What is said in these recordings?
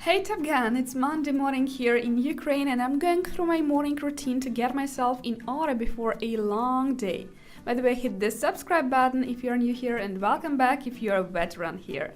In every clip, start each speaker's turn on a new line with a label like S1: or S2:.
S1: Hey Top Gun, it's Monday morning here in Ukraine and I'm going through my morning routine to get myself in order before a long day. By the way, hit the subscribe button if you're new here and welcome back if you're a veteran here.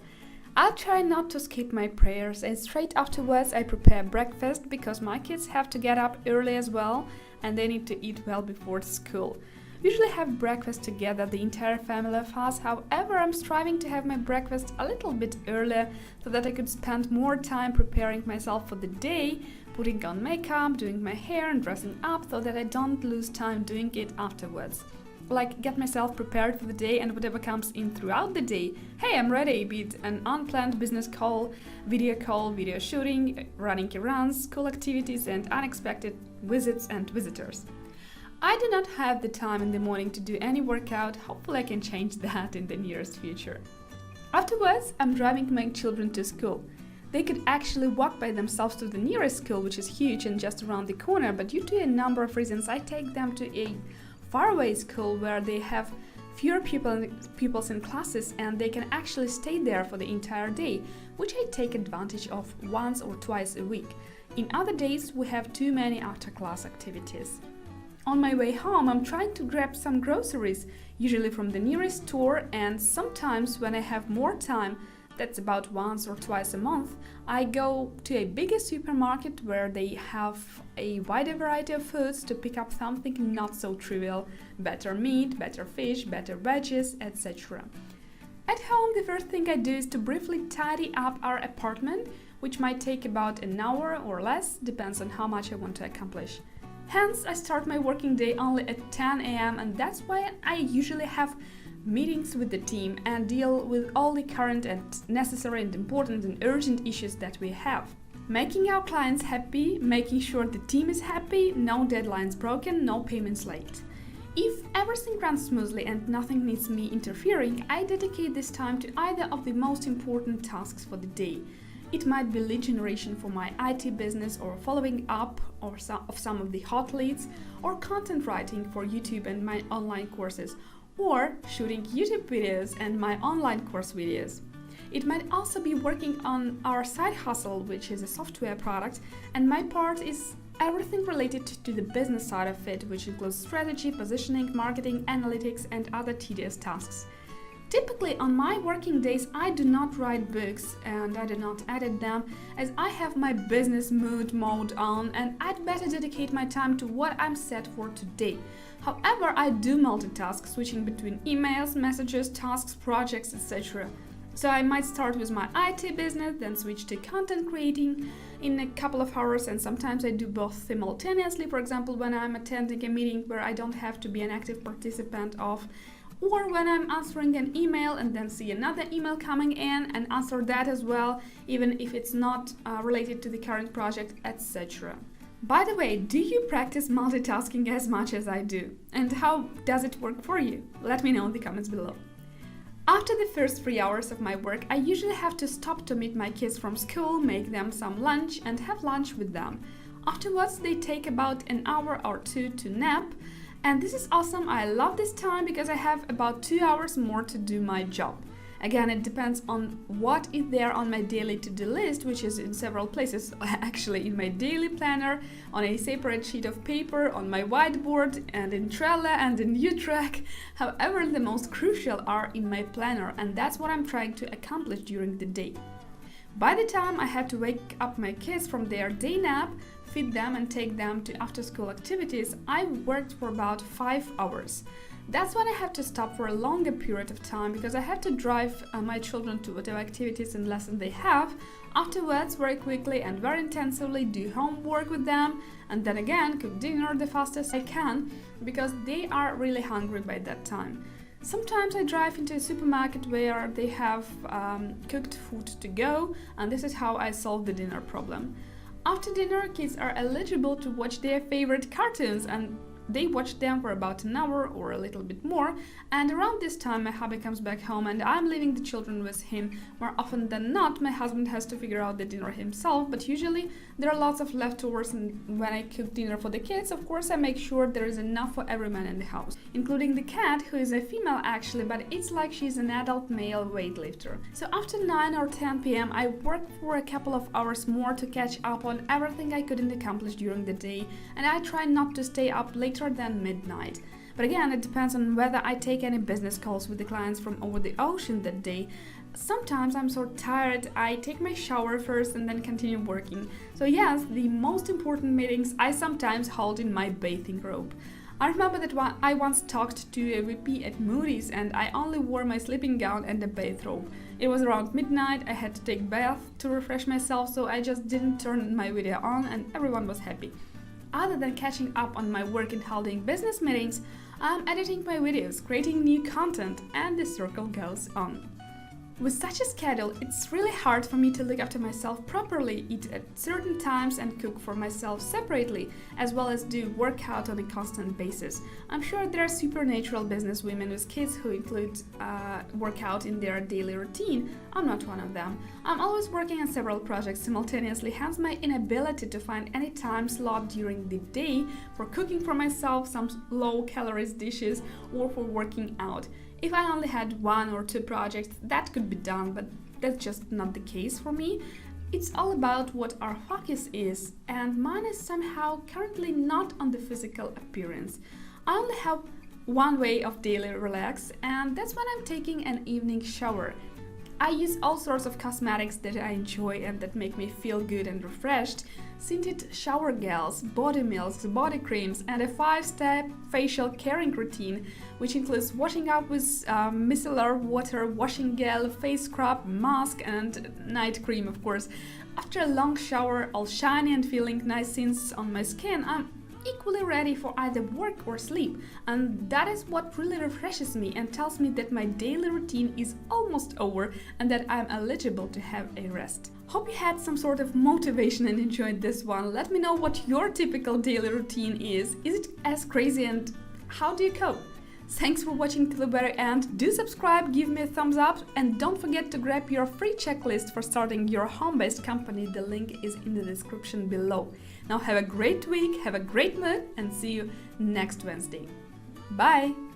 S1: I'll try not to skip my prayers and straight afterwards I prepare breakfast because my kids have to get up early as well and they need to eat well before school. We usually have breakfast together, the entire family of us. However, I'm striving to have my breakfast a little bit earlier so that I could spend more time preparing myself for the day, putting on makeup, doing my hair and dressing up so that I don't lose time doing it afterwards. Like get myself prepared for the day and whatever comes in throughout the day. Hey, I'm ready, be it an unplanned business call, video shooting, running errands, school activities and unexpected visits and visitors. I do not have the time in the morning to do any workout. Hopefully I can change that in the nearest future. Afterwards, I'm driving my children to school. They could actually walk by themselves to the nearest school, which is huge and just around the corner, but due to a number of reasons, I take them to a faraway school where they have fewer pupils in classes and they can actually stay there for the entire day, which I take advantage of once or twice a week. In other days, we have too many after-class activities. On my way home, I'm trying to grab some groceries, usually from the nearest store, and sometimes when I have more time, that's about once or twice a month, I go to a bigger supermarket where they have a wider variety of foods to pick up something not so trivial, better meat, better fish, better veggies, etc. At home, the first thing I do is to briefly tidy up our apartment, which might take about an hour or less, depends on how much I want to accomplish. Hence, I start my working day only at 10 a.m. and that's why I usually have meetings with the team and deal with all the current and necessary and important and urgent issues that we have. Making our clients happy, making sure the team is happy, no deadlines broken, no payments late. If everything runs smoothly and nothing needs me interfering, I dedicate this time to either of the most important tasks for the day. It might be lead generation for my IT business or following up of some of the hot leads, or content writing for YouTube and my online courses, or shooting YouTube videos and my online course videos. It might also be working on our side hustle, which is a software product, and my part is everything related to the business side of it, which includes strategy, positioning, marketing, analytics, and other tedious tasks. Typically, on my working days, I do not write books and I do not edit them as I have my business mode on and I'd better dedicate my time to what I'm set for today. However, I do multitask, switching between emails, messages, tasks, projects, etc. So I might start with my IT business, then switch to content creating in a couple of hours, and sometimes I do both simultaneously, for example, when I'm attending a meeting where I don't have to be an active participant of, or when I'm answering an email and then see another email coming in and answer that as well, even if it's not related to the current project, etc. By the way, do you practice multitasking as much as I do? And how does it work for you? Let me know in the comments below. After the first 3 hours of my work, I usually have to stop to meet my kids from school, make them some lunch and have lunch with them. Afterwards, they take about an hour or two to nap. And this is awesome. I love this time because I have about 2 hours more to do my job. Again, it depends on what is there on my daily to-do list, which is in several places, actually in my daily planner, on a separate sheet of paper, on my whiteboard, and in Trello and in U-Track. However, the most crucial are in my planner, and that's what I'm trying to accomplish during the day. By the time I have to wake up my kids from their day nap, feed them and take them to after-school activities, I've worked for about 5 hours. That's when I have to stop for a longer period of time because I have to drive my children to whatever activities and lessons they have. Afterwards, very quickly and very intensively do homework with them, and then again cook dinner the fastest I can because they are really hungry by that time. Sometimes I drive into a supermarket where they have cooked food to go, and this is how I solve the dinner problem. After dinner, kids are eligible to watch their favorite cartoons, and they watch them for about an hour or a little bit more, and around this time my hubby comes back home and I'm leaving the children with him. More often than not, my husband has to figure out the dinner himself, but usually there are lots of leftovers, and when I cook dinner for the kids, of course I make sure there is enough for every man in the house, including the cat, who is a female actually, but it's like she's an adult male weightlifter. So after 9 or 10 p.m. I work for a couple of hours more to catch up on everything I couldn't accomplish during the day, and I try not to stay up later than midnight. But again, it depends on whether I take any business calls with the clients from over the ocean that day. Sometimes I'm so tired, I take my shower first and then continue working. So yes, the most important meetings I sometimes hold in my bathing robe. I remember that I once talked to a VP at Moody's and I only wore my sleeping gown and a bathrobe. It was around midnight, I had to take a bath to refresh myself, so I just didn't turn my video on and everyone was happy. Other than catching up on my work and holding business meetings, I'm editing my videos, creating new content, and the circle goes on. With such a schedule, it's really hard for me to look after myself properly, eat at certain times and cook for myself separately, as well as do workout on a constant basis. I'm sure there are supernatural business women with kids who include workout in their daily routine. I'm not one of them. I'm always working on several projects simultaneously, hence my inability to find any time slot during the day for cooking for myself some low-calories dishes or for working out. If I only had 1 or 2 projects, that could be done, but that's just not the case for me. It's all about what our focus is, and mine is somehow currently not on the physical appearance. I only have one way of daily relax, and that's when I'm taking an evening shower. I use all sorts of cosmetics that I enjoy and that make me feel good and refreshed. Scented shower gels, body milks, body creams, and a 5-step facial caring routine, which includes washing up with micellar water, washing gel, face scrub, mask, and night cream, of course. After a long shower, all shiny and feeling nice scenes on my skin, I'm equally ready for either work or sleep, and that is what really refreshes me and tells me that my daily routine is almost over and that I'm eligible to have a rest. Hope you had some sort of motivation and enjoyed this one. Let me know what your typical daily routine is. Is it as crazy, and how do you cope? Thanks for watching till the very end. Do subscribe, give me a thumbs up, and don't forget to grab your free checklist for starting your home-based company. The link is in the description below. Now have a great week, have a great mood, and see you next Wednesday. Bye!